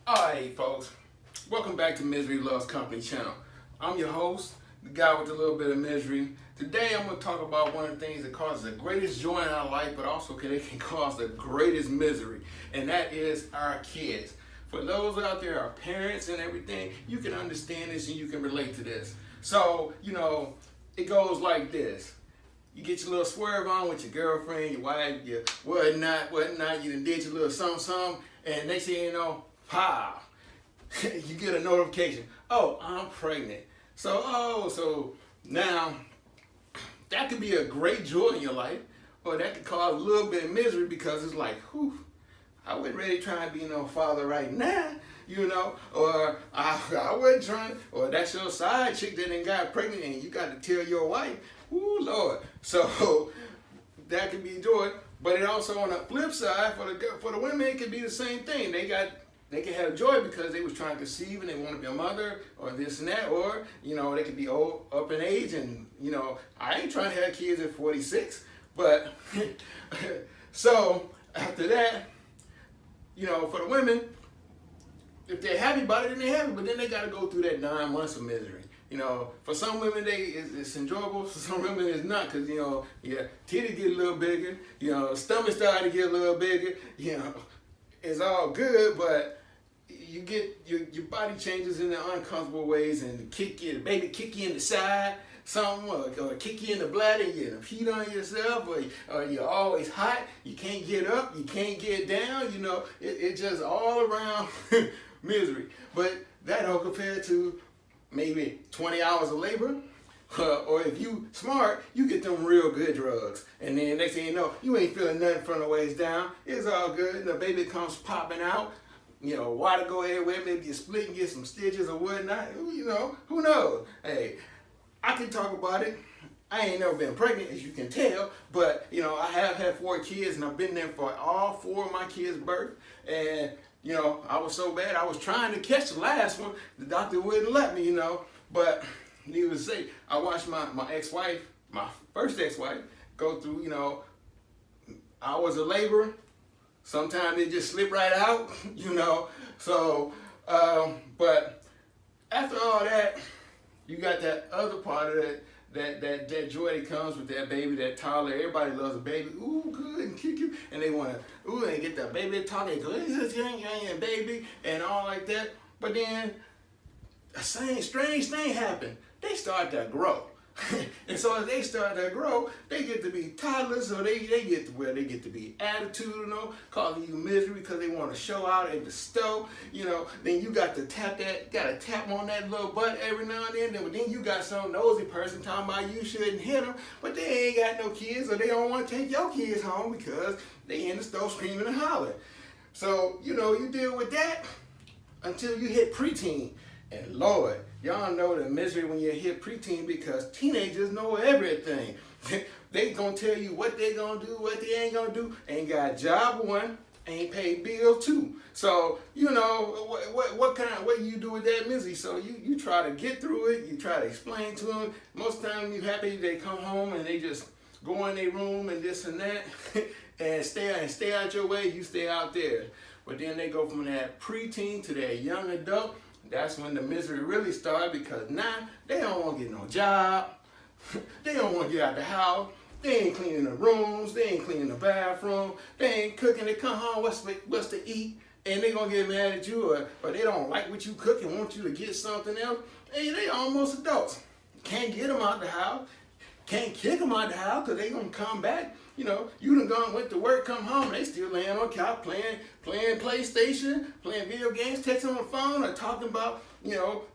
Alright, folks, welcome back to Misery Loves Company channel. I'm your host, the guy with a little bit of misery. Today I'm going to talk about one of the things that causes the greatest joy in our life, but also it can cause the greatest misery, and that is our kids. For those out there, our parents and everything, you can understand this and you can relate to this. So, it goes like this. You get your little swerve on with your girlfriend, your wife, your whatnot, you done did your little something, and next thing you know, pow, you get a notification. Oh, I'm pregnant. So now that could be a great joy in your life, or that could cause a little bit of misery because it's like, whew, I wasn't ready trying to be no father right now, or I wasn't trying, or that's your side chick that done got pregnant and you got to tell your wife, ooh, Lord. So that could be joy, but it also on the flip side for the women it could be the same thing. They can have joy because they was trying to conceive and they want to be a mother or this and that, or they could be old up in age and I ain't trying to have kids at 46, but so after that, for the women, if they're happy about it, then they're happy, but then they got to go through that 9 months of misery. For some women, it's enjoyable. For some women, it's not, because your titty get a little bigger, stomach start to get a little bigger. It's all good, but you get your body changes in the uncomfortable ways, and baby kick you in the side, something, or kick you in the bladder, you get heat on yourself, or you're always hot, you can't get up, you can't get down. It just all around misery. But that all compared to maybe 20 hours of labor, or if you smart, you get them real good drugs. And then next thing you know, you ain't feeling nothing from the waist down. It's all good. The baby comes popping out. Water go everywhere. Maybe you split and get some stitches or whatnot. Who knows? Hey, I can talk about it. I ain't never been pregnant, as you can tell, but I have had 4 kids, and I've been there for all 4 of my kids' birth. And I was so bad, I was trying to catch the last one. The doctor wouldn't let me, but needless to say, I watched my ex-wife, my first ex-wife, go through, hours of labor. Sometimes it just slip right out, So, but after all that, you got that other part of that joy that comes with that baby, that toddler. Everybody loves a baby. Ooh, good, and kick you. And they want to, and get that baby to talk. They go, this young baby, and all like that. But then, a strange thing happened. They start to grow. And so as they start to grow, they get to be toddlers, so they get to where they get to be attitudinal, causing you misery because they want to show out at the stove. Then you got to tap on that little butt every now and then. But then you got some nosy person talking about you shouldn't hit them, but they ain't got no kids, or they don't want to take your kids home because they in the stove screaming and hollering. So you deal with that until you hit preteen. And Lord, y'all know the misery when you hit preteen, because teenagers know everything. They gonna tell you what they gonna do, what they ain't gonna do. Ain't got a job, one, ain't paid bills, two. So what you do with that misery? So you try to get through it. You try to explain to them. Most time you happy they come home and they just go in their room and this and that and stay out your way. You stay out there. But then they go from that preteen to that young adult. That's when the misery really started, because now they don't want to get no job. They don't want to get out the house. They ain't cleaning the rooms. They ain't cleaning the bathroom. They ain't cooking. They come home, what's to eat? And they going to get mad at you, or they don't like what you cook and want you to get something else. Hey, they almost adults. Can't get them out the house. Can't kick them out the house because they going to come back. You done went to work, come home, and they still laying on the couch playing PlayStation, playing video games, texting on the phone, or talking about,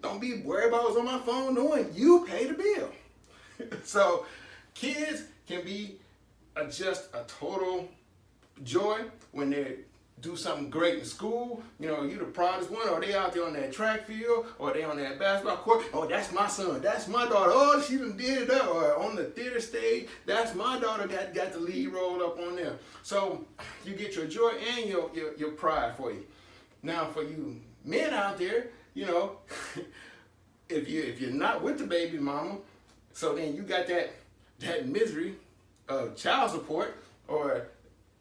don't be worried about what's on my phone, knowing you pay the bill. So kids can be just a total joy when they do something great in school. You the proudest one, or they out there on that track field, or they on that basketball court. Oh, that's my son, that's my daughter. Oh, she done did it up. Or on the theater stage, that's my daughter got the lead rolled up on there. So you get your joy and your pride for you. Now for you men out there, if you're not with the baby mama, so then you got that misery of child support, or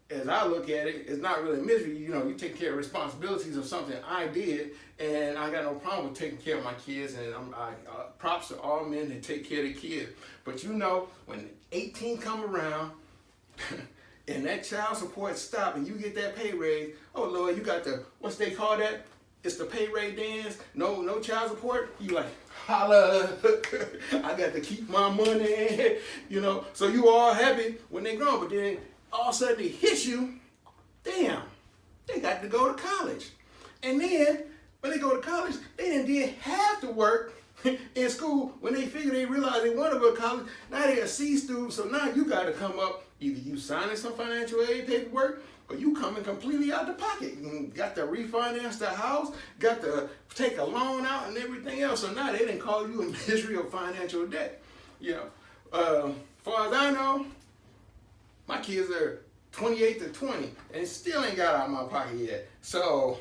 as I look at it, it's not really misery. You know, you take care of responsibilities of something I did, and I got no problem with taking care of my kids. And props to all men that take care of their kids. But you know, when 18 come around, and that child support stop, and you get that pay raise, oh Lord, you got the, what's they call that? It's the pay raise dance. No child support. You like, holla, I got to keep my money. You know, so you all happy when they grown, but then all of a sudden it hits you, damn, they got to go to college. And then when they go to college, they didn't have to work in school. When they realize they want to go to college, now they're a C student, so now you got to come up, either you signing some financial aid paperwork, or you coming completely out the pocket. You got to refinance the house, got to take a loan out and everything else. So now they didn't call you in misery or financial debt. You know, far as I know, my kids are 28 to 20 and still ain't got out of my pocket yet. So,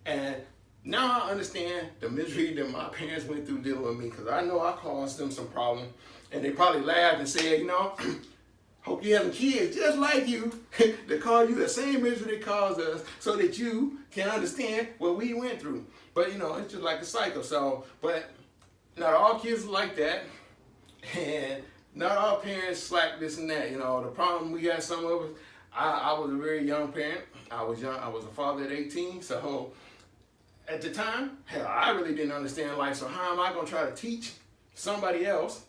and now I understand the misery that my parents went through dealing with me, because I know I caused them some problem, and they probably laughed and said, you know, hope you having kids just like you that cause you the same misery they caused us, so that you can understand what we went through. But you know, it's just like a cycle. So, but not all kids are like that, and not all parents slack this and that. You know, the problem we got, some of us, I was a very young parent. I was young. I was a father at 18. So at the time, hell, I really didn't understand life. So how am I gonna try to teach somebody else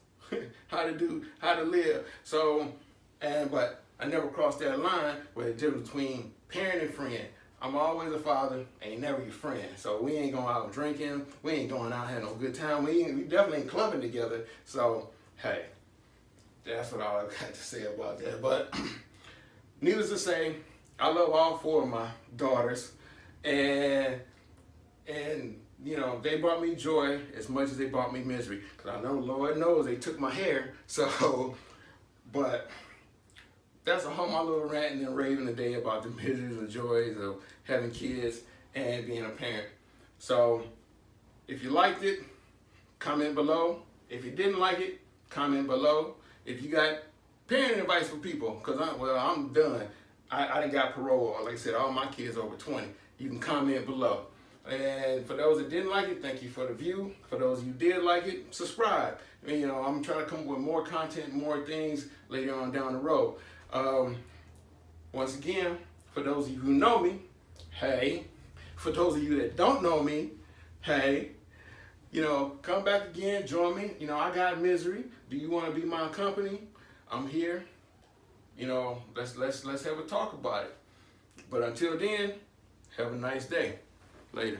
how to live? So, but I never crossed that line where the difference between parent and friend. I'm always a father, ain't never your friend. So we ain't going out drinking. We ain't going out having no good time. We definitely ain't clubbing together. So hey. That's what I got to say about that. But needless to say, I love all four of my daughters, and you know, they brought me joy as much as they brought me misery. Cause I know, Lord knows, they took my hair. So, but that's a whole my little ranting and raving today about the miseries and joys of having kids and being a parent. So, if you liked it, comment below. If you didn't like it, comment below. If you got parenting advice for people, because I'm done. I done got parole. Like I said, all my kids over 20. You can comment below. And for those that didn't like it, thank you for the view. For those of you who did like it, subscribe. I mean, you know, I'm trying to come up with more content, more things later on down the road. Once again, for those of you who know me, hey. For those of you that don't know me, hey. You know, come back again, join me. You know, I got misery. Do you want to be my company? I'm here. You know, let's have a talk about it. But until then, have a nice day. Later.